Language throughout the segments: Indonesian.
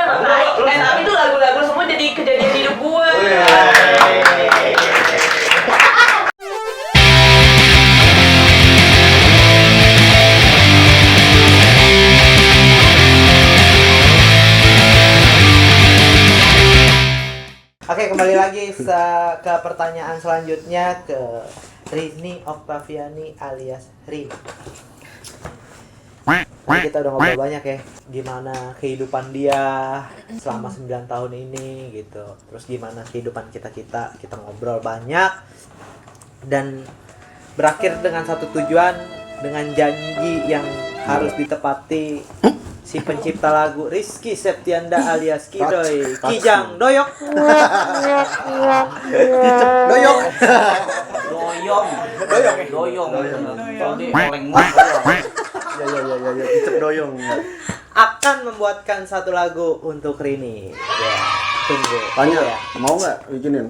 emang baik. Tapi tuh lagu-lagu semua jadi kejadian hidup gue. Oke, kembali lagi ke pertanyaan selanjutnya ke Rini Oktaviani alias Rin. Nah, kita udah ngobrol banyak ya, gimana kehidupan dia selama 9 tahun ini gitu. Terus gimana kehidupan kita ngobrol banyak dan berakhir dengan satu tujuan, dengan janji yang harus ditepati si pencipta lagu Rizky Septianda alias Kidoy Kijang Doyok. Doyok. Doyong. Kalau di oleng mus. Ya, Kicep doyong. Akan membuatkan satu lagu untuk Rini. Ya, tunggu. Tanya, Ya. mau nggak bikinin?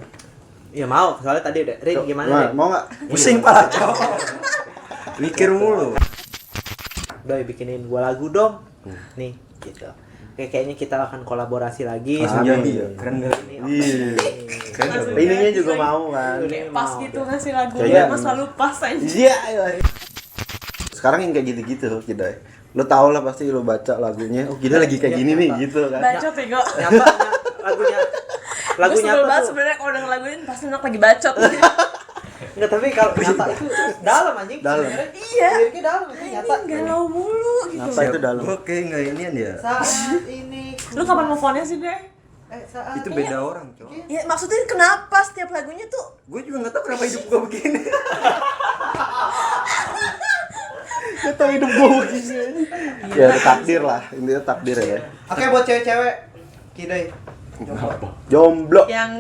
Ya mau, soalnya tadi udah Rin gimana Rin? Mau nggak? Pusing pala cowok. Mikir mulu. Doy bikinin gua lagu dong. Nih, gitu. Oke, kayaknya kita akan kolaborasi lagi. Langsung jadi ya? Keren banget. Iya. Ininya juga mau kan? Pas gitu ngasih lagunya, Kayaknya- mas selalu pas aja. Iya. Sekarang yang kayak gitu-gitu, Kidoy. Lo tau lah pasti lo baca lagunya. Oh, kita lagi kayak gini nih, gitu kan? Bacot ya, Go. Nyapa lagunya. Gue Lagunya sebel apa banget tuh? sebenarnya kalau denger lagu ini pasti enak lagi bacot. Enggak, tapi kalau nyata itu dalam anjing. Dalam. Sebenarnya Iya. liriknya dalam itu nyata. Ini galau mulu gitu. Apa itu dalam? Oke, enggak inian ya. Saat ini Lu kapan move on-nya sih, Deh? saat Itu beda orang, cowok. Ya maksudnya kenapa setiap lagunya tuh Gue juga enggak tahu kenapa hidup gue begini. Gak tau hidup gue begini. Ya udah takdir lah, intinya takdir ya. Oke, buat cewek-cewek Kidoy. Jomblo. yang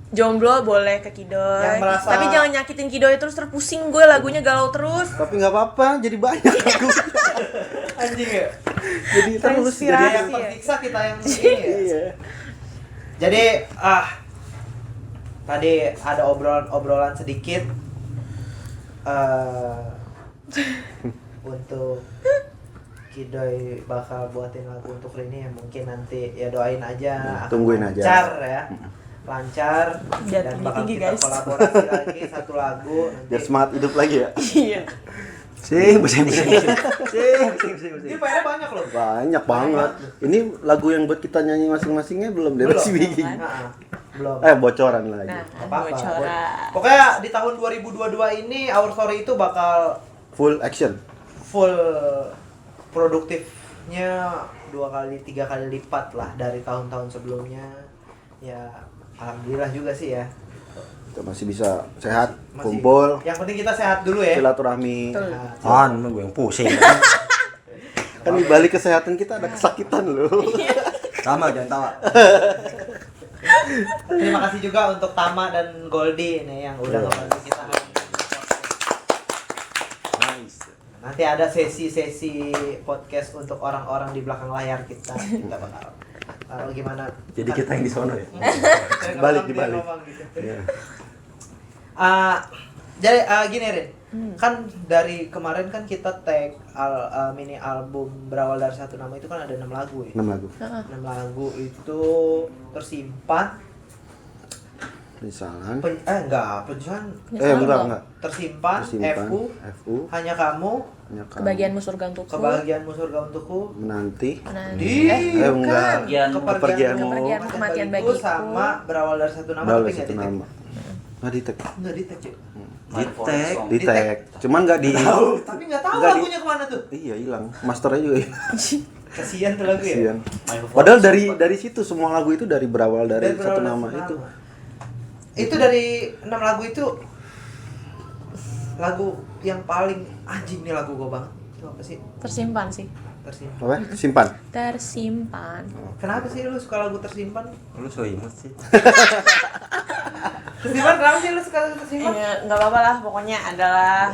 jomblo boleh ke Kidoy. Yang merasa- Tapi jangan nyakitin Kidoy terus pusing gue lagunya galau terus. Tapi nggak apa-apa, jadi banyak lagu. Anjing ya. Jadi terus Terinspirasi. jadi Yang tersiksa kita yang ini ya. iya. Jadi tadi ada obrolan sedikit untuk Kidoy bakal buatin lagu untuk Rini yang mungkin nanti ya doain aja akan Tungguin aja. lancar ya. Lancar Biar dan bakal tinggi-tinggi, kita guys. kolaborasi lagi satu lagu nanti. Biar semangat hidup lagi ya. Iya. Sing. Sing. Ini PR-nya banyak loh. Banyak banget. Ini lagu yang buat kita nyanyi masing-masingnya belum deh, masih bikin. Nah, belum. Bocoran lagi. Nah, Apa-apa. bocoran. Pokoknya di tahun 2022 ini Our Story itu bakal Full action. full produktifnya 2-3 kali lipat lah dari tahun-tahun sebelumnya. Ya alhamdulillah juga sih ya. Kita masih bisa sehat, Masih. kumpul, Yang penting kita sehat dulu ya. silaturahmi. Betul. Nah, Gue yang pusing. Kan di balik kesehatan kita ada kesakitan loh. Sama jangan tawa. terima kasih juga untuk Tama dan Goldie nih yang udah ngebantu kita. Nice. Nanti ada sesi-sesi podcast untuk orang-orang di belakang layar kita. Kita bakal taruh gimana. Jadi kita yang di sono ya. Balik, dibalik. Gitu. Iya. Jadi gini Rin, kan dari kemarin kan kita tag mini album berawal dari satu nama itu kan ada 6 lagu ya. 6 lagu. 6 lagu itu tersimpan Penyesalan. enggak penyesalan Enggak. tersimpan, Tersimpan. FU hanya kamu Hanya kamu. Kebahagiaanmu surga untukku. kebahagiaanmu surga untukku Menanti. di enggak. kepergianmu Kepergianmu, kematian bagiku. sama berawal dari satu nama Udah tapi satu nggak nama. Nggak di tag. nggak di tag ya? Di tag. Di tag. Cuman nggak di. Tapi nggak tahu Nggak di- lagunya kemana tuh. Iya hilang. Masternya juga hilang. Kasihan tuh lagu ya. Kasian. Padahal dari situ semua lagu itu dari berawal dari Dan satu berawal nama dari itu. Itu dari 6 lagu itu lagu yang paling anjing nih lagu gua banget. Itu apa sih? Tersimpan sih. Tersimpan. Apa? Simpan. Tersimpan. Kenapa sih lu suka lagu tersimpan? Lu so imut sih. Tersimpan kenapa sih lu suka lagu tersimpan? Ya, nggak apa-apa lah, pokoknya adalah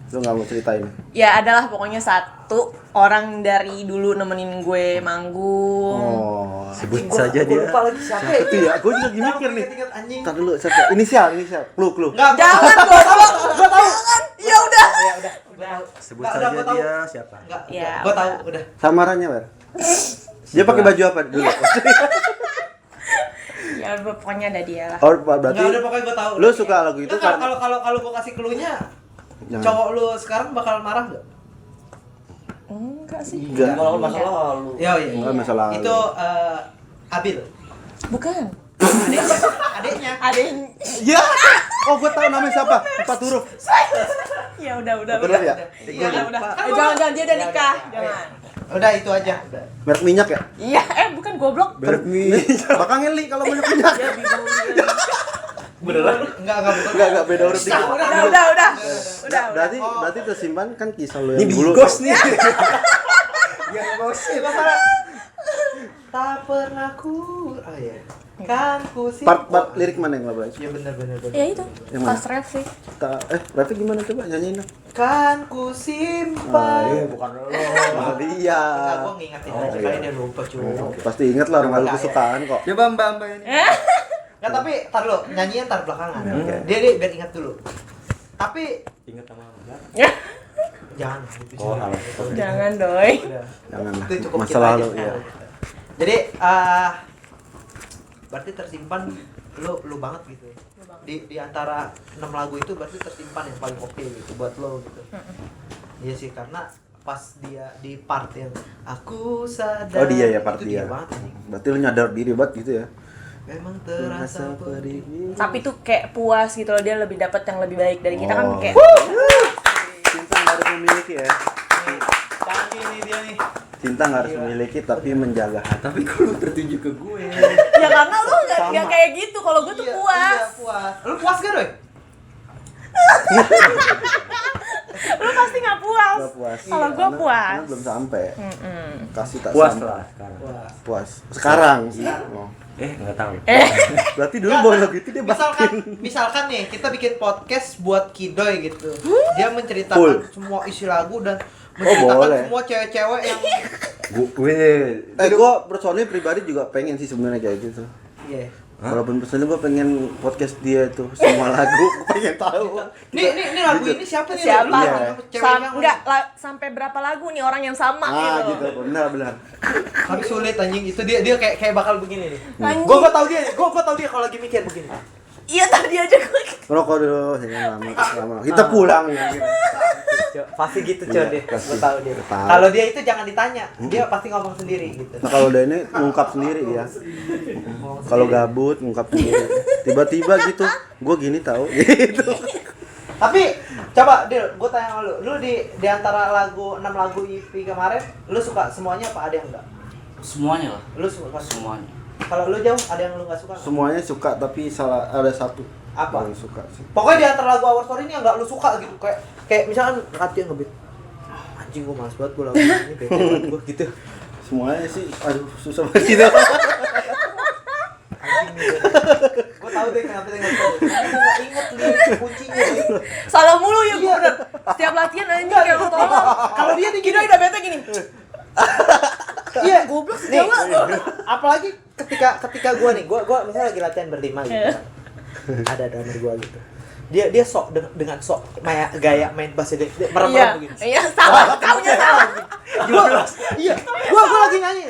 Lu nggak mau ceritain? ya adalah pokoknya satu orang dari dulu nemenin gue manggung. Oh. Sebut Anjing, saja gua dia. lupa lagi siapa ya? Itu ya, gue juga lagi mikir nih. Ingat, anjing. Ntar dulu, siapa? Inisial. Clue. Enggak, Jangan goblok, jangan. Ya udah. Ya udah. Sebut Nggak, saja gua tahu. dia siapa. Enggak, Ya, gua tahu udah. Samarannya, Wer. Dia pakai baju apa dulu? Ya udah pokoknya ada dia lah. Oh, berarti Nggak udah pokoknya gue tahu. lu suka lagu itu Lu karena kalau gue kasih clue-nya, Jangan. cowok lu sekarang bakal marah nggak? Enggak sih. enggak. Kalau masa lalu. Iya iya. Enggak masalah. Itu Abil. Bukan. Adeknya. Ada yang Ya. Oh, gue tahu namanya siapa. 4 huruf. ya udah. Bener ya? Iya, Udah. Pak. Jangan dia udah Iya, nikah. iya, Jangan. Udah itu aja. Udah. Merek minyak ya? Iya, bukan goblok. Merek minyak. Bakal ngeli kalau minyak minyak. Ya bingung dia. Beneran? Enggak bukan. Enggak beda huruf dikit. Udah. Berarti tersimpan kan kisah lu Ini yang dulu. bigos nih. Yang gosip. Tak pernah ku. Oh iya. Kan ku sih. Part lirik mana yang lo bahas? Ya bener. Ya itu. Yang mana? Pas ref sih. Rapnya gimana coba nyanyiin dong. Kan ku simpan. bukan lo. Iya. Enggak, gua ngingetin aja iya. kali dia lupa cuy. Pasti inget lah orang lagu kesukaan kok. Coba Mbak ini. Enggak, tapi tar dulu, nyanyian tar belakangan. Oke. Dia biar ingat dulu. Tapi Ingat sama Mbak. jangan. Oh, alah. Jangan doi. Udah. Janganlah. Itu cukup Masa kita lalu aja. ya. Jadi berarti tersimpan lu banget gitu. Di antara 6 lagu itu berarti tersimpan yang paling oke gitu buat lo gitu. Iya sih, karena pas dia di part yang aku sadar. Oh dia ya part itu dia. banget anjing. Berarti lu nyadar diri banget gitu ya. Memang terasa pedih. Tapi tuh kayak puas gitu loh, dia lebih dapat yang lebih baik dari kita kan Oh. kayak. Cinta nggak harus memiliki ya. Canggih nih dia nih. Cinta nggak harus memiliki tapi menjaga hati. Tapi kalau tertuju ke gue. Ya karena lu nggak Sama. kayak gitu. Kalau gue tuh Iya, puas. iya, puas. Lu puas gak, Doi? Lu pasti nggak puas. Gak puas. Kalau Iya, gua karena- puas. karena belum sampai. Kasih tak Puas sampai. lah sekarang. Puas. Puas. Sekarang. Oh. Nggak tahu. Berarti dulu bawa lagu itu dia Misalkan nih kita bikin podcast buat Kidoy gitu. Dia Full. menceritakan semua isi lagu dan menceritakan boleh. semua cewek-cewek yang gue personally pribadi juga pengen sih sebenarnya kayak gitu. iya. Walaupun personally gue pengen podcast dia itu semua lagu gue pengen tahu. Nih lagu ini siapa nih? Siapa? Lu Iya. sama ceweknya Enggak sampai berapa lagu nih orang yang sama Ah gitu. gitu, benar. Tapi sulit anjing itu dia kayak bakal begini nih. Anjing. Gua tahu dia, gua tahu dia kalau lagi mikir begini. Iya tadi aja gue. Ngerokok dulu, ya lama. Kita pulang ya. Gitu. Pasti gitu Iya, dia. pasti. Gua tahu dia. Tahu. Kalau dia itu jangan ditanya, dia pasti ngomong sendiri gitu. Nah kalau udah ini ngungkap sendiri ya. Kalau gabut ngungkap sendiri. Tiba-tiba gitu, gue gini tahu gitu. Tapi coba Dil, gue tanya sama lu di antara lagu 6 lagu EP kemarin, lu suka semuanya apa ada yang enggak? Semuanya lah. Lu suka Semuanya. Kalau lu jauh ada yang lu enggak suka? Nggak? Semuanya suka tapi salah ada satu. Apa? Yang suka sih. Pokoknya di antara lagu Our Story ini yang enggak lu suka gitu, kayak misalkan hati yang ngebeat. Anjing gue males banget gue lagu ini bete banget gue gitu. Semuanya sih, aduh susah banget gitu. Anjing nih. Gue tahu deh kenapa dia enggak tahu. Gue enggak inget lirik kuncinya. Salah mulu ya gue Iya. bener. Setiap latihan anjing Enggak, kayak lu tolong. Kalau dia nih Gini udah bete gini. Iya, Goblok nih, Jawa. apalagi ketika gua misalnya lagi latihan berlima gitu kan. Ada drummer gua gitu. Dia sok dengan sok gaya main bass dia merem Iya. begini. Iya salah. Kaunya salah. Iya, gua lagi nyanyi.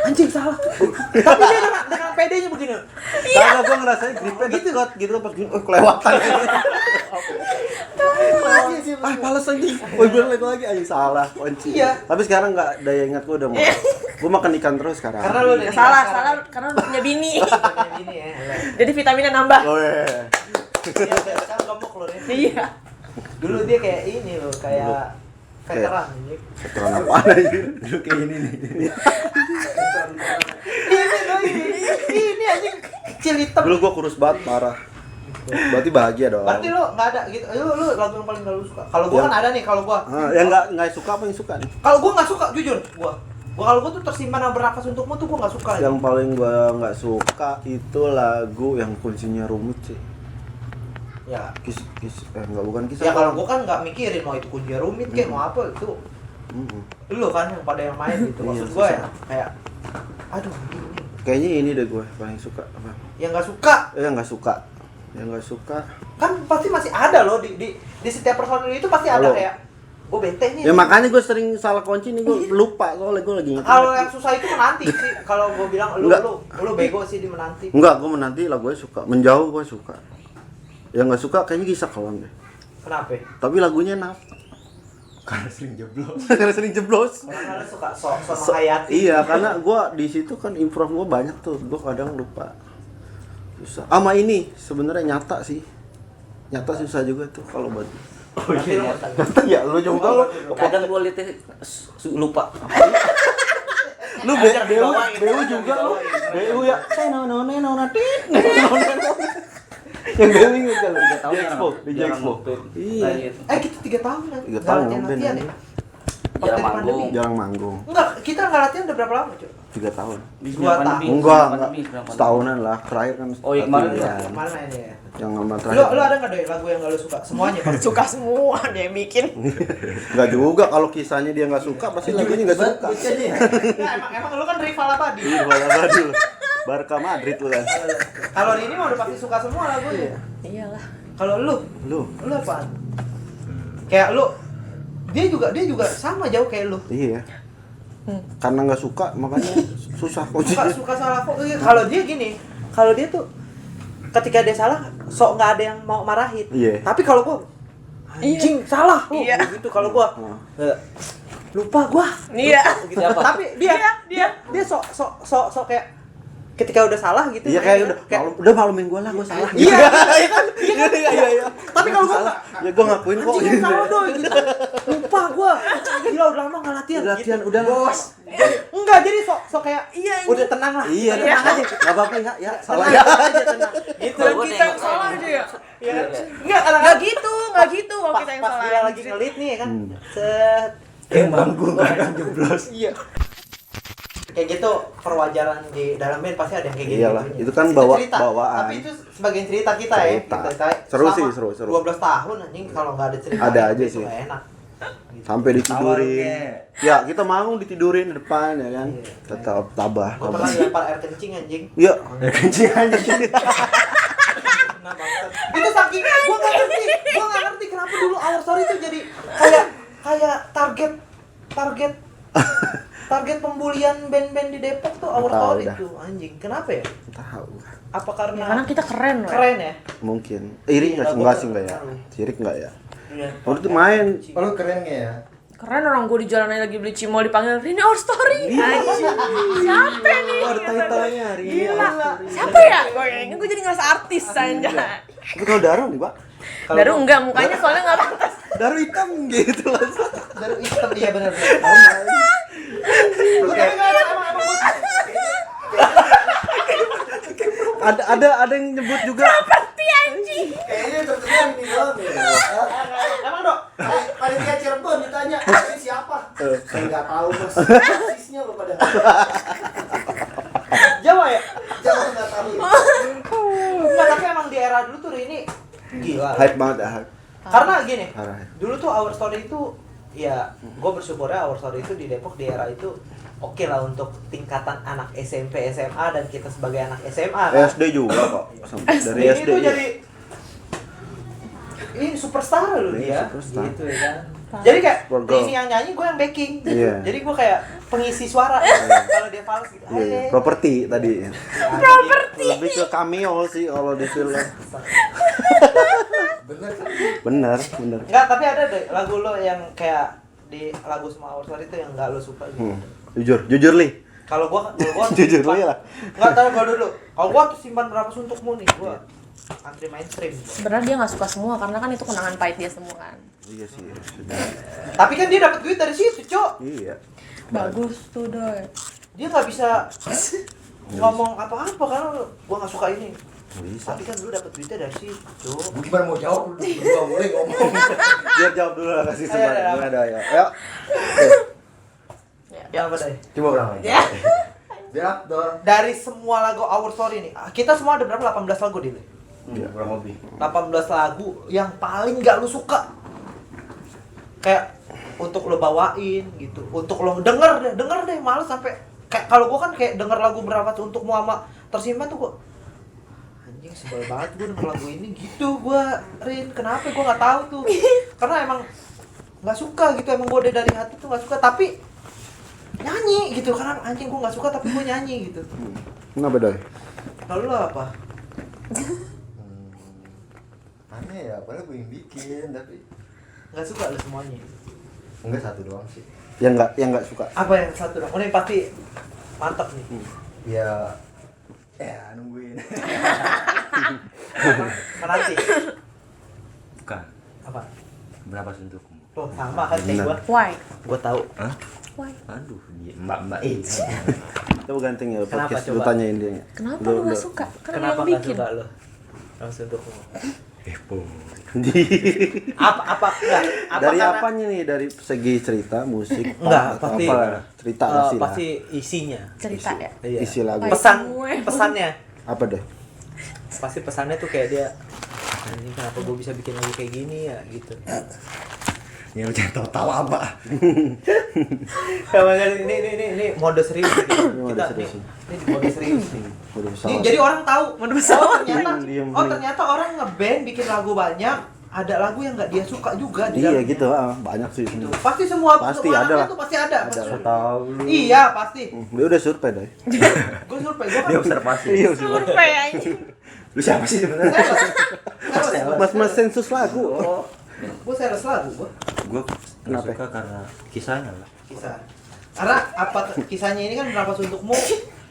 Anjing salah. Tapi dia dengan pedenya begini. Kalau gue ngerasain gripnya gitu gitu pas gini, kelewatan. Males anjing. Bilang lagi anjing salah kunci. Iya. Tapi sekarang enggak daya ingat gue udah mau. Gue makan ikan terus sekarang. Karena lu udah Salah karena lu punya bini. ini ya. Jadi vitaminnya nambah. Oh iya. Dia sekarang gemuk loh dia. Iya. Dulu dia kayak ini loh, kayak veteran anjing. Veteran apaan anjing? Dulu kayak gini nih. Ini doi. Ini anjing kecil hitam. Dulu gue kurus banget parah. Berarti bahagia dong. Berarti lu enggak ada gitu. Lu lagu yang paling enggak lu suka. Kalau gua Yang- kan ada nih kalau gua. Yang enggak suka apa yang suka nih? Kalau gua nggak suka, jujur, gua kalau gua tuh tersimpan yang bernafas untukmu tuh gua nggak suka. Yang paling gue nggak suka itu lagu yang kuncinya rumit sih. Ya, Enggak bukan kisah. ya kalau gua kan nggak mikirin mau itu kunci rumit kayak mau apa itu. Lu kan yang pada yang main gitu. Maksud Iya, gua susah. ya kayak aduh ini. Kayaknya ini deh gue paling suka apa? Yang nggak suka Yang nggak suka. Yang nggak suka. kan pasti masih ada loh di setiap personil itu pasti ada Halo. kayak gue bete nih. Ya makanya gue sering salah kunci nih, gue lupa soalnya gue lagi ngetik. Kalau yang susah itu menanti sih. Kalau gue bilang Enggak. lu bego sih di menanti. Enggak, gue menanti lah, gue suka. Menjauh gue suka. Yang nggak suka kayaknya Kisah Kelam deh. Kenapa? Tapi lagunya enak. Karena sering jeblos. Karena sering jeblos. Karena lu suka sok menghayati. Iya, karena gue di situ kan improv gue banyak tuh. Gue kadang lupa. Susah. Sama ini sebenarnya nyata sih. Nyata susah juga tuh kalau buat. Oh iya. Nyata ya, lu juga lo. Kadang gua liatnya lupa. Lu BU juga lu. BU ya. Yang BU inget kan? 3 tahun Di Expo, di Expo. Iya. Kita 3 tahun kan. 3 tahun latihan ya. Pas Jarang dari manggung. pandemi. Jarang manggung. Enggak, kita nggak latihan udah berapa lama, Cuk? 3 tahun. Dua tahun. Enggak. Setahunan lah. Terakhir kan. Oh, iya, kemarin latihan. Yang mana ini ya? Yang sama terakhir. Lu ada nggak deh lagu yang nggak lu suka? Semuanya pasti. Suka semua dia yang bikin. Enggak juga, kalau kisahnya dia nggak suka pasti lagunya nggak suka. Nah, emang lu kan rival abadi. Iya, Badul. Barca Madrid lu kan. Kalau ini mah udah pasti suka semua lagunya. Iyalah. Kalau lu Lu. apaan? Kayak lu dia juga sama jauh kayak lu. Iya. Karena nggak suka makanya susah kuncinya. Suka salah kok. Kalau dia gini, kalau dia tuh ketika dia salah sok nggak ada yang mau marahin. Iya. Tapi kalau gua anjing salah lu Iya. gitu kalau gua. Lupa gua. Iya. Gitu. Tapi dia sok kayak ketika udah salah gitu. Iya kayak udah malumin gua lah, gua salah. Iya. Iya. Tapi kalau gua salah, ya gua ngakuin kok. anjing salah doi gitu. Lupa gua. Gila udah lama enggak latihan. Latihan gitu. udah bos. Enggak, jadi sok kayak udah tenang lah. Iya, tenang aja. Enggak apa-apa ya, salah Tenang ya. aja tenang. Gitu. Kalau gua Kita yang nengok salah aja. aja ya. Iya. Enggak Nggak gitu kalau kita yang pas salah. dia lagi ngelit nih ya kan. Set. Kayak manggung kan jeblos. Iya. Kayak gitu perwajaran di dalam band pasti ada yang kayak gitu. Iyalah, itu kan bawaan. Tapi itu sebagian cerita kita ya. Cerita. Kita Seru selama sih, seru. 12 tahun anjing kalau nggak ada cerita. Ada itu aja sih. nggak enak. Sampai ditidurin. Ya, kita manggung ditidurin di depan ya kan. Tetap tabah. Gue pernah dilempar air kencing anjing. Iya, kencing aja. Nah, bangsat. Itu saking gua nggak ngerti kenapa dulu Our Story itu jadi kayak target pembulian band-band di Depok tuh Our Tahu Story dah. tuh anjing. Kenapa ya? Tahu. Apa karena Karena kita keren loh. keren ya? Mungkin. Iri Iya, enggak sih gua enggak ya? tahu. Sirik enggak ya? Iya. Waktu itu main. Lu keren nggak ya? Keren orang gue di jalan lagi beli cimol dipanggil Rini Our Story. Anjing. Siapa nih? Ada title-nya hari ini. Gila. Siapa ya? Gue jadi ngerasa artis aja. Tapi kalau Daru nih, Pak. Daru enggak mukanya soalnya enggak pantas. Daru hitam gitu langsung. Dari hitam iya benar. Ada yang nyebut juga. Seperti anjing. Kayaknya terkenal ini doang ya. Emang dok? Panitia Cirebon ditanya, ini siapa? Saya nggak tahu bos. Persisnya lo pada. Jawa ya? Jangan nggak tahu. Enggak, tapi emang di era dulu tuh ini gila. Hype banget ya. Karena gini, Parah. dulu tuh Our Story itu ya gue bersyukurnya Our Story itu di Depok di era itu oke lah untuk tingkatan anak SMP, SMA dan kita sebagai anak SMA kan. SD juga kok. Dari Ini SD. tuh ya. jadi ini superstar loh Iya, dia. superstar. Gitu ya kan. Jadi kayak Super girl. ini yang nyanyi gue yang backing. Iya. Jadi gue kayak pengisi suara kalau dia fals gitu. Iya, iya. "Hai." Properti tadi. Properti. Lebih ke cameo sih kalau di film. Bener kan? Bener. Enggak, tapi ada deh lagu lo yang kayak di lagu semua Our Story itu yang enggak lo suka gitu. Jujur li. Kalau gua Jujur lu ya lah. Enggak tahu gua dulu. Kalau gua tuh simpan berapa suntukmu nih, gua antri mainstream. Sebenarnya dia nggak suka semua karena kan itu kenangan pahit dia semua kan. Iya sih. Tapi kan dia dapat duit dari situ, Cok. Iya. Bagus tuh doi. Dia nggak bisa ngomong apa-apa karena gua nggak suka ini. Bisa. Tapi kan lu dapat duitnya dari situ, Cok. Gue gimana mau jawab? Berdua mulai ngomong. Biar jawab dulu lah kasih Ayo, semuanya. ayo. Ada ya. Ayo. Ya apa deh? Coba ulang lagi. Biar dor. Dari semua lagu Our Story nih, kita semua ada berapa? 18 lagu di ini. Iya, kurang lebih. 18 lagu yang paling gak lu suka. Kayak untuk lo bawain gitu, untuk lo denger deh, males sampai kayak kalau gua kan kayak denger lagu berapa tuh untuk Muhammad tersimpan tuh gua anjing sebel banget gua denger lagu ini gitu gua Rin, kenapa gua nggak tahu tuh. Karena emang nggak suka gitu, emang gue dari hati tuh nggak suka, tapi nyanyi gitu karena anjing gue nggak suka tapi gue nyanyi gitu. Kenapa Doi? Kalau lo apa? Aneh ya, padahal gue yang bikin tapi Nggak suka lo semuanya? enggak, satu doang sih. Yang nggak suka. Apa yang satu dong? Oh ini pasti mantap nih. Ya nungguin. Menanti. Bukan. Apa? Berapa untukmu? Tuh sama kan kayak gue. Why? Gue tahu. Hah? Why? Aduh, dia mbak ini. Coba ganting ya Kenapa, podcast lu coba? tanyain dia. Kenapa lu gak suka? Kan Kenapa yang nggak bikin. suka lo? Langsung untukmu. Kepo. Apa enggak? Dari karena- apanya nih? Dari segi cerita, musik, Enggak, atau pasti apa? Cerita pasti lah. pasti isinya. Cerita ya? Iya. Isi lagu. Pesannya. Apa deh? Pasti pesannya tuh kayak dia, ini kenapa gue bisa bikin lagu kayak gini ya gitu. Ya lu jangan tahu apa. Ini mode serius gitu. mode Kita serius. ini di mode serius nih. Udah Ini, pesawat. jadi orang tahu. Mode pesawat. Diem. Ternyata orang ngeband bikin lagu banyak, ada lagu yang nggak dia suka juga di Iya dalamnya. gitu, banyak sih. Gitu. Pasti semua Pasti semua ada anaknya lah. tuh pasti ada. Ada lah. Tahu lu. Iya pasti. Dia udah survei deh. Gue survei gue kan. Dia observasi. Iya, Survei anjing. Lu siapa sih sebenarnya? Mas sensus lagu. Oh. Gue sales lagu gue. Gua Kenapa? suka karena kisahnya lah. Kisah. Karena apa kisahnya ini kan Bernapas Untukmu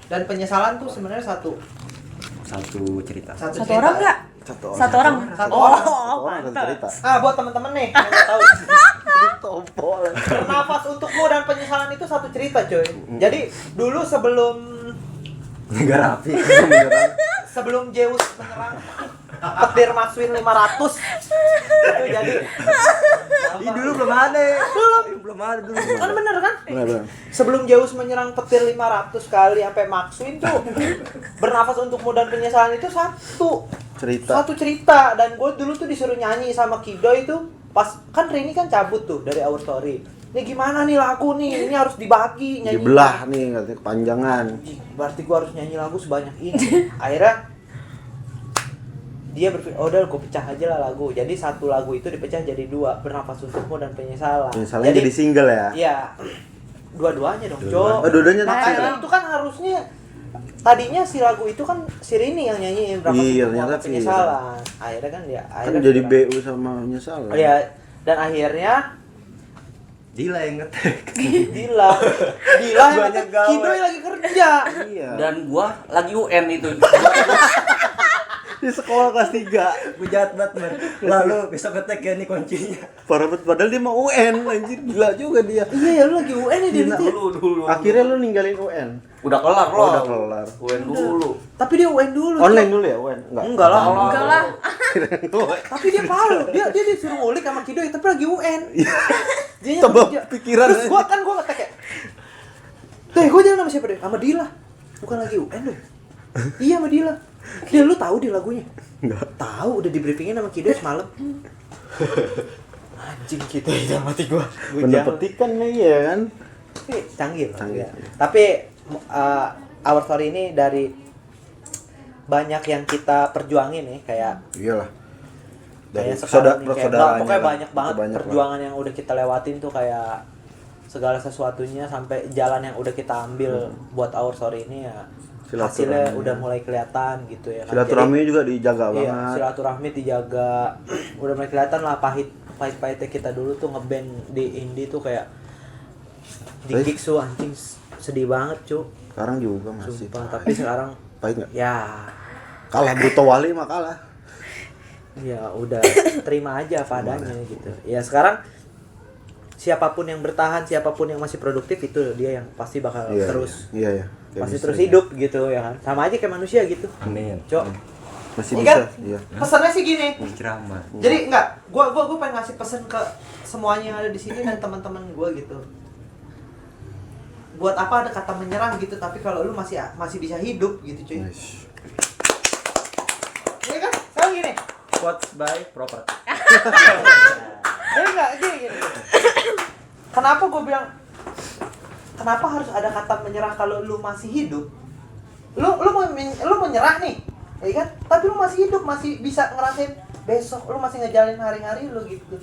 dan penyesalan tuh sebenarnya satu Cerita. Satu cerita. orang nggak? Satu orang. Satu orang? Satu Oh, orang. Satu orang satu mantap. cerita. Buat teman-teman nih yang nggak tahu. Tompol. Bernafas Untukmu dan penyesalan itu satu cerita, coy. Jadi dulu sebelum Nggak rapi. Zeus menyerang petir Maxwin 500 itu jadi Ih, dulu belum ada. Belum ada dulu. kan bener kan? Benar. Sebelum Zeus menyerang petir 500 kali sampai Maxwin tuh Bernafas Untukmu dan penyesalan itu satu cerita dan gue dulu tuh disuruh nyanyi sama Kido itu pas kan Rini kan cabut tuh dari Our Story. Ini gimana nih lagu nih? Ini harus dibagi nyanyi. Dibelah nih katanya kepanjangan. Berarti gue harus nyanyi lagu sebanyak ini. Akhirnya dia berpikir, oh udah gue pecah aja lah lagu. Jadi satu lagu itu dipecah jadi dua, Bernafas Untukmu dan Penyesalan. Misalnya jadi single ya. Iya. Dua-duanya dong, Oh, Cok. dua-duanya Makanya itu kan harusnya tadinya si lagu itu kan si Rini yang nyanyiin Bernafas Iya, Untukmu ternyata dan Penyesalan. Akhirnya kan dia Kan jadi BU sama menyesal. Oh, iya. Dan akhirnya Dila yang ngetek. Dila yang Banyak gawe. Kido yang lagi kerja. Iya. Dan gua lagi UN itu. Di sekolah kelas 3. Gue jahat banget, man. Lalu besok ngetek ya nih kuncinya. Padahal dia mau UN, anjir gila juga dia. Iya ya lu lagi UN ya dia Gila. itu. Dulu. Akhirnya lu ninggalin UN. Udah kelar Oh, loh. udah kelar. UN dulu. Tapi dia UN dulu. Online Cok. dulu ya UN? Enggak lah. Enggak lah. Tapi dia malu. Dia disuruh ngulik sama Kido tapi lagi UN. Dia Coba pikiran Terus aja. gua ngetek kayak. Teh, gua jalan sama siapa deh? Sama Dila. Bukan lagi UN loh. Iya sama Dila. Dia lu tahu di lagunya? Enggak. Tahu udah di briefingin sama Kido semalam. Anjing kita itu mati gua. Bener petikan nih ya kan? Tapi canggih loh. Canggih. Ya. Tapi Our Story ini dari banyak yang kita perjuangin nih kayak Iyalah. Dari kayak sekarang nih, kayak persaudaraan. pokoknya banyak banget perjuangan yang udah kita lewatin tuh kayak segala sesuatunya sampai jalan yang udah kita ambil buat Our Story ini ya hasilnya Silaturahmi. udah mulai kelihatan gitu ya kan. Silaturahmi juga dijaga Jadi, iya, banget. silaturahmi dijaga. Udah mulai kelihatan lah pahitnya kita dulu tuh ngeband di indie tuh kayak di Tapi- gigs tuh anjing sedih banget cu. Sekarang juga masih. Sumpah, tapi sekarang Pahit nggak? ya Kalah Bruto Wali mah kalah. ya udah terima aja apa adanya gitu. Ya sekarang siapapun yang bertahan, siapapun yang masih produktif itu dia yang pasti bakal Iya, terus Iya ya. pasti terus hidup gitu ya kan. Sama aja kayak manusia gitu. Amin. Cok. Masih Ini bisa. kan Iya. pesannya sih gini. Ceramah. Jadi enggak, gua pengen ngasih pesan ke semuanya yang ada di sini dan teman-teman gua gitu. Buat apa ada kata menyerah gitu, tapi kalau lu masih bisa hidup gitu cuy. Nice. Iya kan? Sekarang gini. Quotes by property. Jadi enggak gini. Kenapa gua bilang kenapa harus ada kata menyerah kalau lu masih hidup? Lu mau nyerah nih, ya kan? Tapi lu masih hidup, masih bisa ngerasain besok, lu masih ngejalanin hari-hari lu gitu.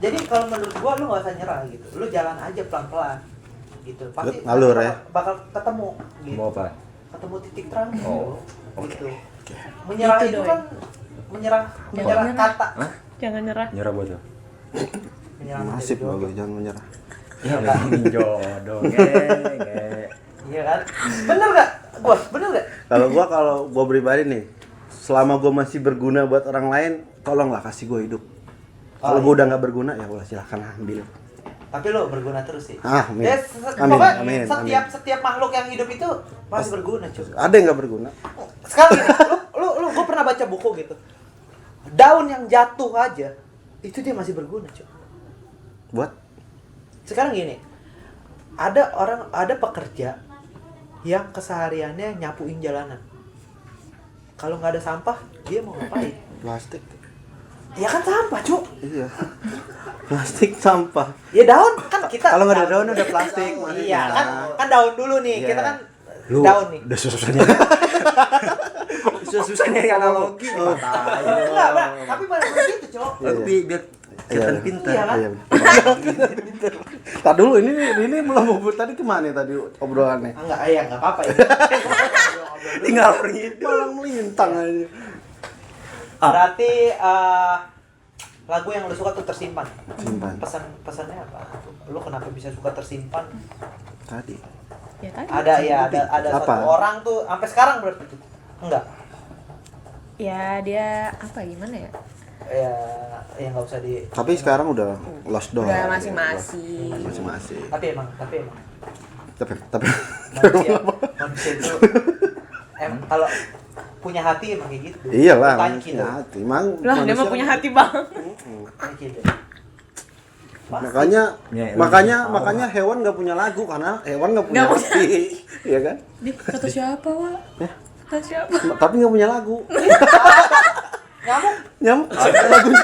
Jadi kalau menurut gua lu nggak usah nyerah gitu. Lu jalan aja pelan-pelan gitu. Pasti Ngalur ya. bakal ketemu gitu. Mau apa? Ketemu titik terang Oh, gitu. Menyerah Gitu itu doi. kan menyerah Jangan nyerah. kata. Jangan nyerah. Nyerah buat lo. Menyerah Nasib menjadi bagus, jangan menyerah. Ya ngomongin jodoh, nge. Iya kan? Bener gak? Gua bener gak? Kalau gua pribadi nih, selama gua masih berguna buat orang lain, tolonglah kasih gua hidup. Kalau gua udah nggak berguna, ya udah silahkan ambil. Tapi lo berguna terus sih. Amin. Ya, Amin, pokoknya amin, setiap makhluk yang hidup itu pasti berguna, cuy. Ada yang nggak berguna? Sekarang gini, gue pernah baca buku gitu. Daun yang jatuh aja, itu dia masih berguna, cuy. Buat? Sekarang gini, ada pekerja yang kesehariannya nyapuin jalanan. Kalau nggak ada sampah, dia mau ngapain? Plastik. Ya kan sampah, cuy. Iya. Plastik sampah. Ya daun kan kita. Kalau nggak ada daun ada plastik. Iya kan daun dulu nih. Iya. Kita kan Lu daun nih. udah susah-susahnya. Susah-susah nyari analogi. Enggak, Bang. Tapi benar begitu, Cok. Biar kelihatan pintar. Iya kan? Iya. Tadi dulu ini belum ngobrol tadi kemana tadi obrolannya? Enggak apa-apa ya. Tinggal ngidul. Malah melintang aja. Berarti lagu yang lu suka tuh tersimpan. Simpan. Pesannya apa? Lu kenapa bisa suka tersimpan? Tadi. Ya tadi. Ada Apa? satu orang tuh sampai sekarang berarti tuh. Enggak. Ya dia apa gimana ya? Ya enggak usah di. Tapi sekarang udah lost door. Udah masing-masing. Masing-masing. Tapi emang Tapi manusia itu kalau punya hati emang kayak gitu. iyalah, Tanya punya gitu. hati. Emang Lah dia mah punya hati bang. Tanya gitu. Makanya hewan nggak punya lagu karena hewan nggak punya Nggak punya. hati, iya kan? Dia kata siapa, Wak? Kata siapa? Tapi nggak punya lagu. Nyamuk. Nyamuk ada lagunya.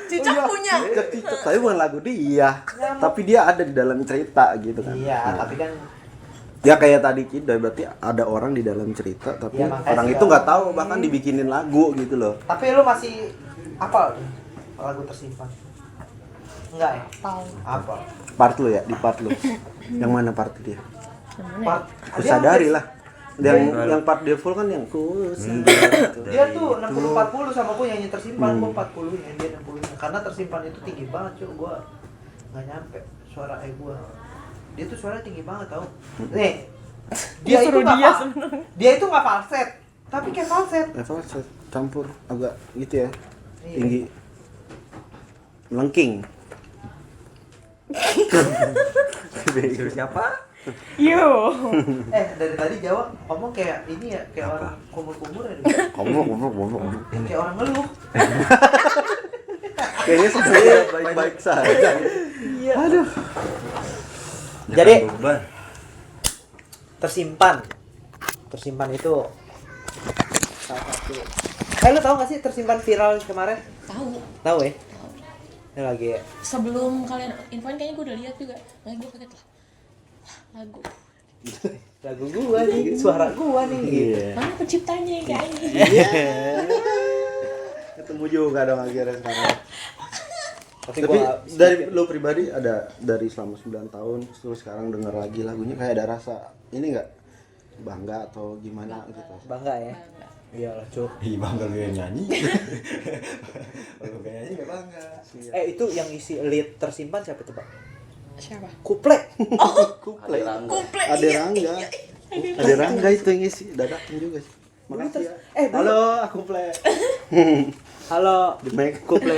Cicak punya. Cicak, tapi bukan lagu dia. Tapi dia ada di dalam cerita gitu kan. Iya, Nah, tapi kan ya kayak tadi Kidoy, berarti ada orang di dalam cerita tapi Ya, makanya orang sih, itu nggak kalau- tahu bahkan dibikinin lagu gitu loh. tapi lu masih apa lagu tersimpan? Enggak ya? Tahu. Apa? Part lu ya, di part lu. Yang mana part dia? Namanya. Part Ku sadari lah. Yang part dia full kan yang ku sadari. dia tuh 60-40 sama gua nyanyi tersimpan, gua 40 nya dia 60 nya. Karena tersimpan itu tinggi banget, cuy. Gua nggak nyampe suara gua. Dia tuh suaranya tinggi banget tau. Nih. Dia itu suruh nggak dia dia itu nggak falset, tapi kayak falset. Level campur agak gitu ya. Iya. Tinggi. Melengking. Suruh siapa? Yo. Dari tadi Jawa ngomong kayak ini ya, kayak orang kumur-kumur ya. Ngomong. Kayak orang ngeluh. Kayaknya sebenarnya baik-baik saja. Iya. Aduh. Jadi Jangan beban. tersimpan itu salah satu. Lu tahu gak sih tersimpan viral kemarin? Tahu ya? Ini lagi Sebelum kalian infoin kayaknya gue udah lihat juga. Nah, gue kaget lah. Lagu. lagu gua nih, suara gua nih. Iya. Mana penciptanya yang kayak ini? Ketemu juga dong akhirnya sekarang. Tapi Tapi gua dari lo pribadi ada dari selama 9 tahun terus sekarang denger lagi lagunya kayak ada rasa ini enggak bangga atau gimana gitu. bangga ya. Iyalah, Cuk. Ih, bangga lu yang nyanyi. Kalau gak nyanyi gak bangga. Itu yang isi lead tersimpan siapa tuh, Pak? Siapa? Kuple. Kuple. Kuple. Ada Rangga. Ada Rangga itu yang isi dadakan juga sih. Makasih ya. Dulu- Halo, aku Kuple. Halo, Demek Kuple.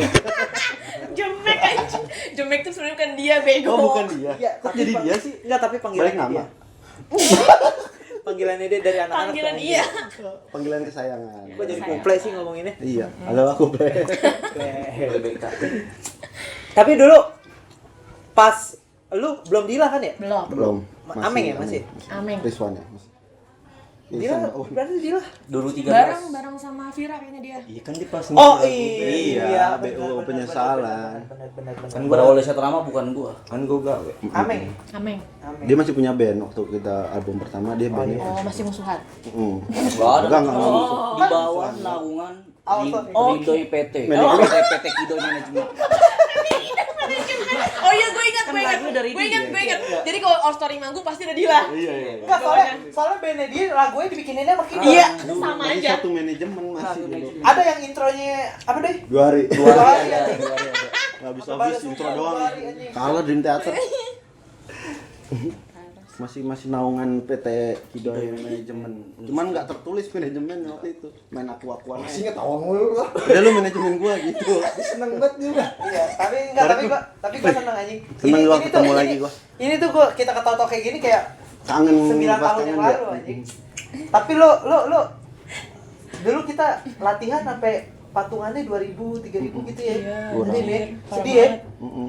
Jemek aja. Jemek tuh sebenarnya bukan dia, bego. Oh, bukan dia. Iya, Kok jadi dia sih? Enggak, tapi Balik panggilannya nama. dia. Panggilannya dia dari anak-anak. Panggilan tuh. iya. Panggilan kesayangan. Gua jadi Kuple sih ngomonginnya. Iya. Halo, aku Kuple. Tapi dulu pas lu belum Dila kan ya? Belum. Belum. Ameng ya masih? Ameng. Rizwan ya. Masih. Dila, Oh, berarti Dila. Dulu 13. Bareng sama Vira kayaknya dia. Iya kan dia pas Oh Iya, benar, BO benar, penyesalan. benar. Kan berawal dari satu nama bukan gua. kan gue gawe. Ameng. Ameng. Ameng. Dia masih punya band waktu kita album pertama dia bandnya. Oh, masih musuhan. Enggak ada. Enggak masuk. Di bawah naungan Oh, Ridho oh. PT. Manajemen. PT Kido Manajemen. Oh iya, gue ingat. Jadi kalau All Story manggung pasti ada Dila. Iya. Enggak, soalnya bandnya dia lagunya dibikinin sama Kido. Iya, sama Masih aja. satu manajemen masih dulu. Ada yang intronya apa deh? 2 hari. 2 hari anjing. Nggak habis intro doang. Kalah Dream Theater. masih naungan PT Kido yang manajemen. Cuman nggak tertulis manajemen waktu itu. Main aku-akuan. Masih ngetawa mulu lah. Udah lu manajemen gua gitu. Seneng banget juga. Iya, tapi gua seneng anjing. Seneng gua Ini ketemu tuh, lagi gua. Ini tuh gua kita ketawa-tawa kayak gini kayak Kangen 9 tahun yang lalu anjing. Tapi lo dulu kita latihan sampai patungannya 2.000, 3.000 gitu ya. Sedih nih. Sedih ya.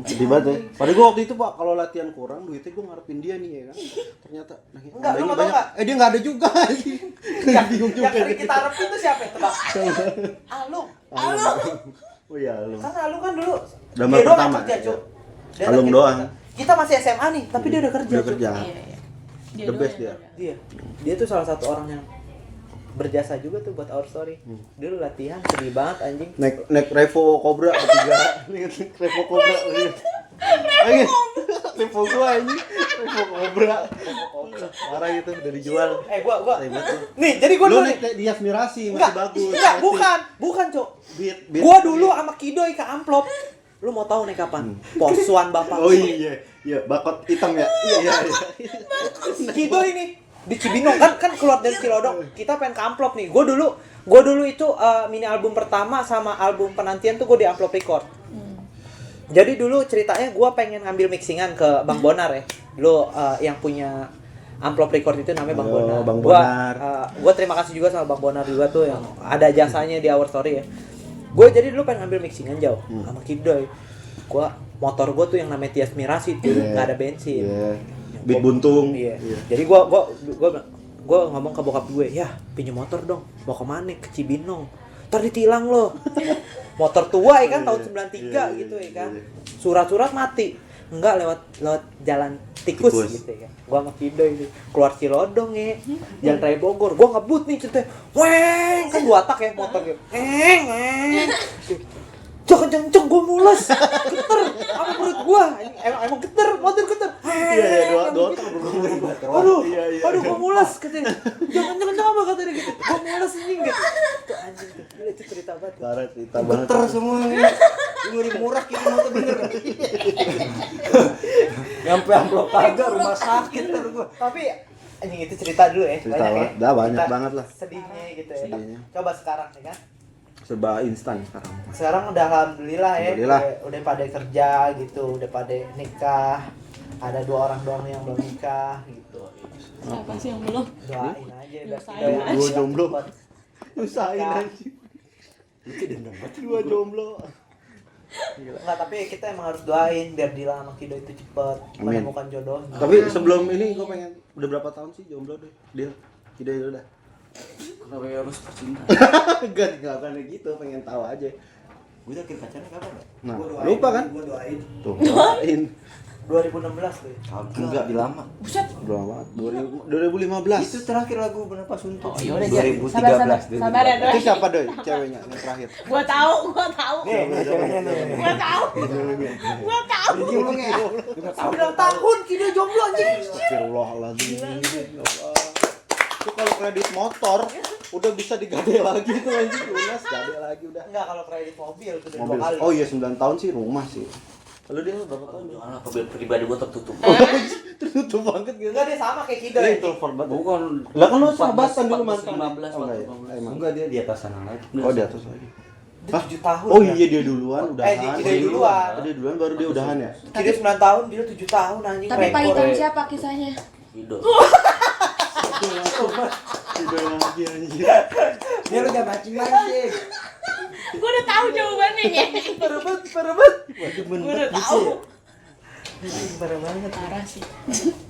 Sedih banget ya. Padahal gua waktu itu Pak kalau latihan kurang duitnya gua ngarepin dia nih ya kan. Ternyata Enggak, lu mau tau enggak? Dia enggak ada juga anjing. Bingung juga. Yang kita harapin itu siapa? Tebak. Alung. Oh iya, Alung. Karena Alung kan dulu Drama dia doang pertama, yang kerja, ya. Cuk. Dia Alung kerja. doang. Kita masih SMA nih, tapi dia udah kerja. Dia Cuk. kerja. Iya. The best dia. Dia tuh salah satu orang yang berjasa juga tuh buat Our Story. Dulu latihan sedih banget anjing. Naik Revo Cobra ketiga. Ingat Revo Cobra. Revo gua anjing. Revo Cobra. Parah itu udah dijual. Gua. Ribet tuh. Nih, jadi gua Lu dulu naik di Aspirasi masih Enggak, bagus. enggak, bukan, Cuk. Beat. Gua dulu sama Kidoy ke amplop. Lu mau tahu naik kapan? Posuan Bapak. Oh iya, bakot hitam ya. Iya. Kidoy nih di Cibinong kan keluar dari Cilodong. Kita pengen ke amplop nih. Gua dulu itu mini album pertama sama album penantian tuh gua di amplop record. Jadi dulu ceritanya gua pengen ngambil mixingan ke Bang Bonar ya. Dulu yang punya amplop record itu namanya Bang Bonar. Bang Bonar. Gua terima kasih juga sama Bang Bonar juga tuh yang ada jasanya di Our Story ya. Gue jadi dulu pengen ngambil mixingan jauh sama Kidoy. Motor gua tuh yang namanya Tias Mirasi tuh nggak ada bensin. Beat buntung. Iya. Jadi gua ngomong ke bokap gue, "Ya, pinjam motor dong. Mau kemana? Ke Cibinong. Ntar ditilang lo." Motor tua ya kan tahun 93 gitu ya kan. Surat-surat mati. Enggak lewat jalan tikus gitu ya kan. Gua sama Kido itu keluar Cilodong ya. Jalan Raya Bogor. Gua ngebut nih ceritanya. Weng, kan 2 tak ya motor gitu. Kenceng gua mules. Geter sama perut gua. Emang geter, motor geter. Iya, dua tak Aduh, gua mules katanya. Jangan apa katanya gitu. Gua mules anjing gitu. Tuh anjing tuh. Gila itu cerita banget. Parah cerita banget. Geter semua nih. Nguri murah kita motor bener. Nyampe amplop kagak rumah sakit ntar gua. Tapi anjing itu cerita dulu ya. Cerita banyak lah. Dah banyak banget lah. Sedihnya gitu ya. Sedihnya. Coba sekarang nih kan. Serba instan sekarang. Sekarang udah alhamdulillah ya. Alhamdulillah. Udah pada kerja gitu, udah pada nikah. Ada 2 orang doang yang belum nikah gitu. Siapa sih yang belum? Doain aja biar Usahain kita yang aja. Dua jomblo. cepet Usahain nikah. aja. Itu dendam banget 2 jomblo. Enggak, tapi kita emang harus doain biar Dila sama Kido itu cepet Amin. menemukan jodohnya. Tapi sebelum ini gue pengen udah berapa tahun sih jomblo deh? Dia dulu dah. Kenapa harus bercinta? Enggak kayak gitu, pengen tahu aja. Gue terakhir pacaran kapan ya? Nah, Gua doain, lupa kan? Gua doain. Tuh, doain. 2016 tuh ya. Enggak, di lama. Udah lama banget. 2015. Itu terakhir lagu Bernapas Suntuk. Oh, yaudah, sabar 2013. ya, Doi. Itu siapa doi? Ceweknya yang terakhir. Gua tahu. Gua tahu. 9 tahun Kido jomblo anjing. Astagfirullahaladzim. Itu kalau kredit motor udah bisa digade lagi tuh anjing, lunas gade lagi udah. Enggak, kalau kredit mobil tuh udah 2 Mobil. kali. Oh iya 9 tahun sih rumah sih. Lalu dia berapa tahun? Janganlah pribadi gua tertutup. Tertutup banget gitu. Enggak, dia sama kayak Kido Dia ya. introvert banget. Bukan. Lah kan lu sahabatan dulu mantan. 15, Oh, enggak ya? 15. Emang. Enggak, dia di atas sana lagi. Oh di atas lagi. Dia 7 tahun. Oh ya. iya dia duluan udahan. dia duluan. Oh, dia duluan baru dia udahan ya. Kido 9 tahun, dia 7 tahun anjing. Tapi rekor. pahitan siapa kisahnya? Hidup. Udah lagi anjir. Dia lu jangan mancing-mancing. Gua udah tahu jawabannya ya. Perebet. Gua udah tahu. Parah banget. Parah sih.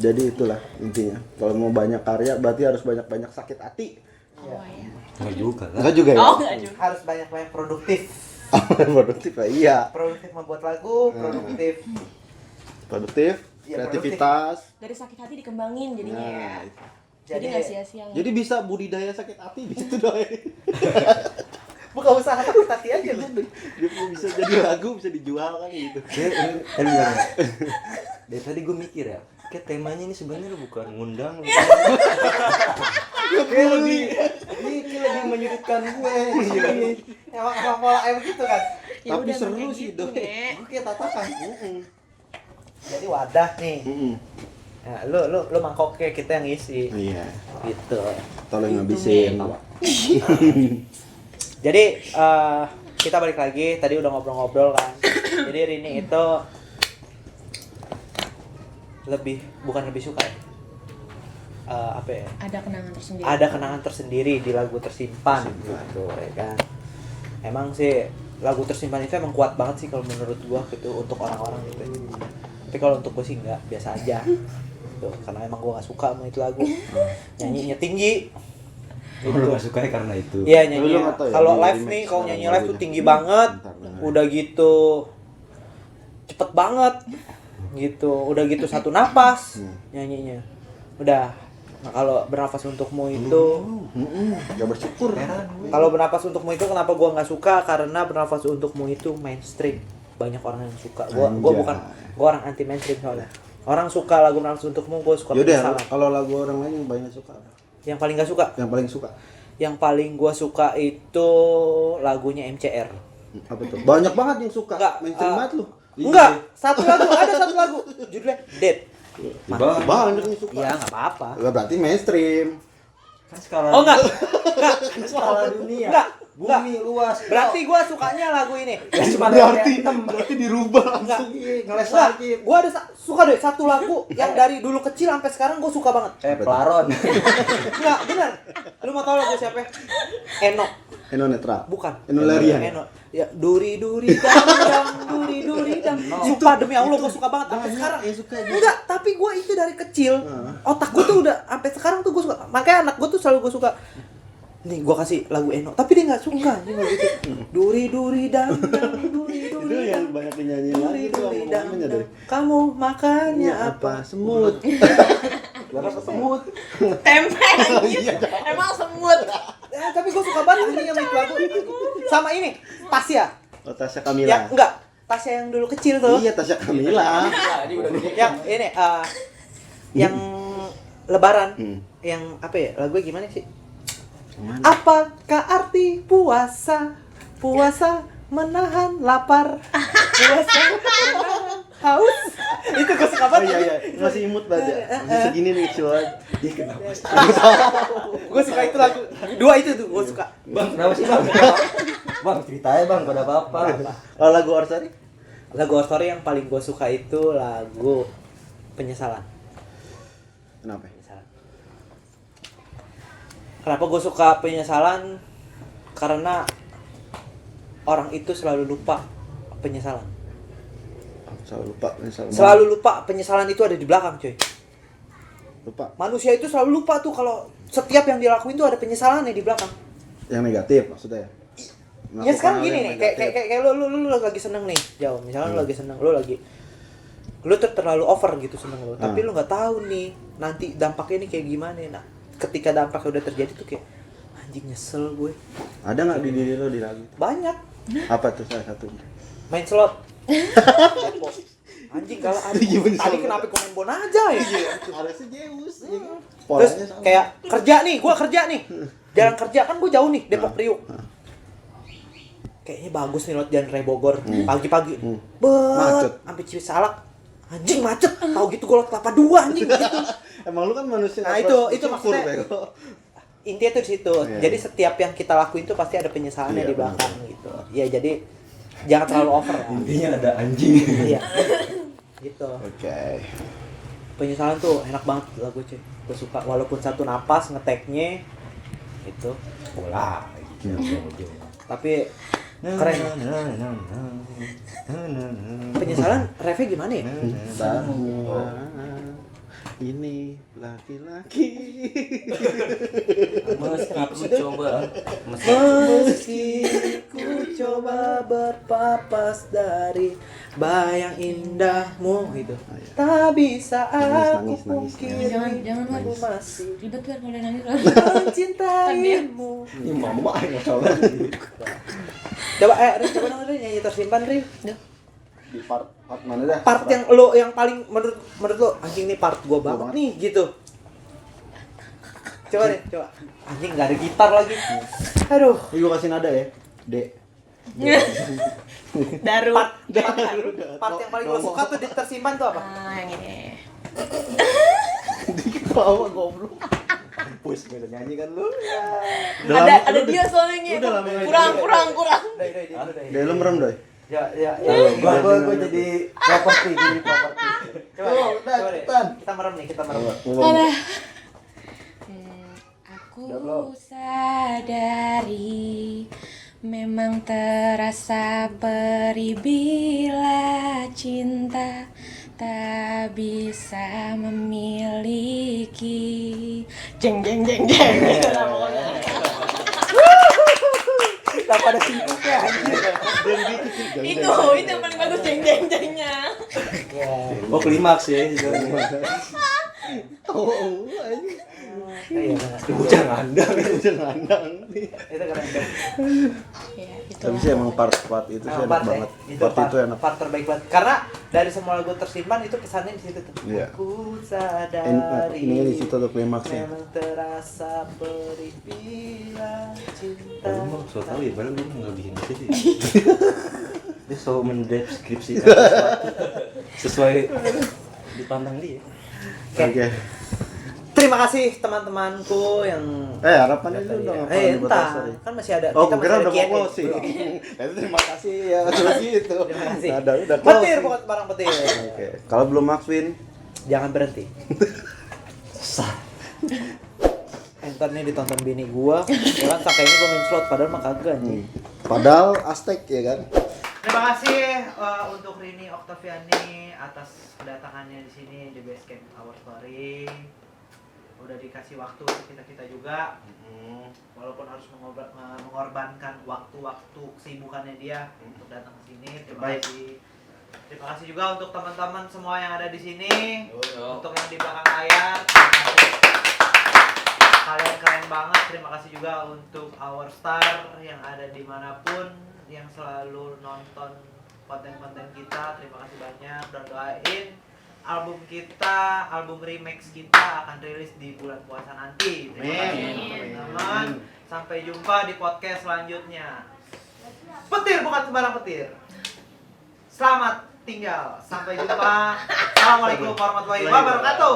Jadi itulah intinya. Kalau mau banyak karya berarti harus banyak-banyak sakit hati. Oh ya. Enggak juga lah. Enggak juga ya? Oh, enggak juga. Harus banyak-banyak produktif. Produktif ya? Iya. Produktif membuat lagu, produktif. Produktif, Iya, kreativitas. Dari sakit hati dikembangin jadinya ya. Nah, itu. Jadi nggak sia-sia. Jadi bisa budidaya sakit hati di situ doi. bukan buka usaha sakit hati aja lu. Dia bisa jadi lagu, bisa dijual kan gitu. Bentar. Dari tadi gue mikir ya, kayak temanya ini sebenarnya bukan ngundang lu. Kayak lebih menyudutkan gue di sini. Emang pola gitu kan. Ya Tapi udah, seru kayak sih, gitu, Dok. Nek. Gue kayak tatakan. Jadi wadah nih. Ya, lu mangkoknya, kita yang isi. Iya. Gitu. Tolong ngabisin. Jadi kita balik lagi, tadi udah ngobrol-ngobrol kan. Jadi Rini itu bukan lebih suka ya? Apa ya? Ada kenangan tersendiri. Ada kenangan tersendiri di lagu Tersimpan gitu ya kan. Emang sih lagu Tersimpan itu emang kuat banget sih kalau menurut gua gitu untuk orang-orang gitu. Tapi kalau untuk gua sih enggak, biasa aja. Tuh, karena emang gua gak suka sama itu lagu. Nyanyinya tinggi. Lu gak suka karena itu. Iya, Tapi nyanyi. lu nggak tahu ya, Kalau di live remix nih, kalau sekarang nyanyi live tuh lagunya. tinggi banget. Bentar. Udah gitu cepet banget. Gitu. Udah gitu satu napas nyanyinya. Udah. Nah, kalau Bernafas Untukmu itu Gak bersyukur. kalau Bernafas Untukmu itu kenapa gua nggak suka? Karena Bernafas Untukmu itu mainstream. Banyak orang yang suka. Gua orang anti mainstream soalnya. Orang suka lagu Bernafas Untukmu, gua suka Yaudah, Penyesalan. kalau lagu orang lain yang banyak suka. Yang paling nggak suka? Yang paling suka. Yang paling gua suka itu lagunya MCR. Apa tuh? Banyak banget yang suka. Enggak, Mainstream banget lu. Enggak, satu lagu, judulnya Dead. Banyak yang suka. Iya, enggak apa-apa. Lah berarti mainstream. Kan skala Oh enggak. skala dunia. Enggak. Bumi luas. Berarti gua sukanya lagu ini. Cuma Berarti dirubah Enggak. langsung. ngeles Enggak. lagi. Gua ada suka deh satu lagu yang dari dulu kecil sampai sekarang gua suka banget. Pelaron. Enggak, benar. Lu mau tahu lagu siapa? Eno. Eno Netra. Bukan. Eno Larian. Eno. Ya, duri dang. Sumpah demi Allah gua suka banget sampai sekarang. Enggak, tapi gua itu dari kecil. Otak gua tuh udah sampai sekarang tuh gua suka. Makanya anak gua tuh selalu gua suka. Nih gua kasih lagu Eno, tapi dia enggak suka. Dia enggak gitu. Duri dang. Itu yang banyak dinyanyiin lagi itu ngomongnya deh. Kamu makannya apa? Semut. Berapa semut? Tempe. Emang semut. Tapi gue suka banget ini sama itu lagu. Sama ini, Tasya. Oh, Tasya Kamila. Ya, enggak. Tasya yang dulu kecil tuh. Iya, Tasya Kamila. Yang ini yang Lebaran. Yang apa ya? Lagunya gimana sih? Apakah arti puasa? Puasa menahan lapar. Puasa menahan haus. Itu gue suka Oh banget. iya, masih imut banget ya. Masih segini nih kecil aja. Dia kenapa? Gue suka itu lagu. Dua itu tuh gue suka. Bang, kenapa sih bang? Bang, ceritanya bang, pada apa-apa. Oh, lagu Orsari? Lagu Our Story yang paling gue suka itu lagu Penyesalan. Kenapa? Kenapa gue suka Penyesalan? Karena orang itu selalu lupa penyesalan. Selalu lupa penyesalan itu ada di belakang, coy. Lupa. Manusia itu selalu lupa tuh kalau setiap yang dilakuin tuh ada penyesalannya di belakang. Yang negatif maksudnya ya? Ya sekarang gini nih, kayak lu lagi seneng nih, jauh. Misalnya lu lagi seneng, lu terlalu over gitu seneng lu. Tapi lu nggak tahu nih nanti dampaknya nih kayak gimana. Nah, ketika dampaknya udah terjadi tuh kayak anjing nyesel gue. Ada nggak di diri lo di lagu itu? Banyak. Apa tuh salah satunya? Main slot. Depo. Anjing kalau tadi kenapa komen bon aja ya? Harusnya Zeus. Terus kayak gua kerja nih. Jalan kerja kan gua jauh nih, Depok Priuk. Kayaknya bagus nih lewat Jalan Raya Bogor pagi-pagi. Macet. Sampai Cisalak. Anjing macet. Tahu gitu gua lewat Kelapa 2 anjing gitu. Emang lu kan manusia. Nah, itu maksudnya. Intinya tuh di situ. Jadi setiap yang kita lakuin tuh pasti ada penyesalannya di belakang gitu. Ya jadi jangan terlalu over lah. Intinya ada anjing. Iya. Gitu. Oke. Penyesalan tuh enak banget lagu cuy. Gue suka walaupun satu napas ngeteknya itu Bola. tapi keren. Penyesalan refnya gimana ya? Semua ini laki-laki. Meski ku coba, Meski ku coba berpapas dari bayang indahmu gitu. iya. Tak bisa aku Nangis, nangis, pungkiri Jangan, aku Mas. masih Ribet kan kalau udah nangis. mencintaimu. Ini mama yang coba. Coba coba dong Ri, nyanyi tersimpan Ri. Di part mana dah? Part yang lo yang paling menurut lo anjing nih part gua banget nih gitu. Coba deh, coba. Anjing nggak ada gitar lagi. Aduh. Ini gua kasih nada ya. D. Daru. Part yang paling lo suka tuh di tersimpan tuh apa? Yang ini. Bawa goblok. Push bisa nyanyi kan lu. Ada dia soalnya. Udah lama nggak Kurang. Doi. Doi lu merem doi. Ya. Gua jadi properti gini properti. Coba, coba deh. Kita merem nih, kita merem. Aku sadari memang terasa perih bila cinta tak bisa memiliki. Jeng. Gitu lah pokoknya. Tak pada sibuk ya. Itu yang paling bagus jeng-jengnya. Oh klimaks ya itu. Iya, Bocah ngandang. itu keren. Ya, itu. Tapi sih emang part itu sih enak banget. Part itu enak. Part terbaik banget. Karena dari semua lagu tersimpan itu kesannya di situ tuh. Iya. Aku sadari. Ininya di situ tuh klimaksnya. Memang terasa perih bila cinta. Lu mah so tau ya, padahal lu nggak bikin itu sih. Dia selalu mendeskripsikan sesuatu sesuai dipandang dia. Oke. Terima kasih teman-temanku yang Harapannya lu udah ngapain buat entah, Asari? kan masih ada. Oh, kita gue kira masih udah ada mau Q&A. closing. Belum. Terima kasih ya, terus gitu. Terima kasih. Udah Petir, closing. bukan barang petir. Oke. Kalau belum Maxwin, Jangan berhenti. Entar nih ditonton bini gua, ya kan kakaknya gua main slot padahal mah kagak anjing. padahal Aztec ya kan. Terima kasih untuk Rini Oktaviani atas kedatangannya di sini di Basecamp Our Story. Udah dikasih waktu kita juga, walaupun harus mengorbankan waktu-waktu kesibukannya dia untuk datang ke sini. Terima kasih. Terima kasih juga untuk teman-teman semua yang ada di sini, untuk yang di belakang layar. Terima kasih. Kalian keren banget. Terima kasih juga untuk Our Star yang ada dimanapun, yang selalu nonton konten-konten kita. Terima kasih banyak dan doain album kita, album remix kita akan rilis di bulan puasa nanti. Terima kasih teman-teman. Sampai jumpa di podcast selanjutnya. Petir bukan sembarang petir. Selamat tinggal. Sampai jumpa. Assalamualaikum warahmatullahi wabarakatuh.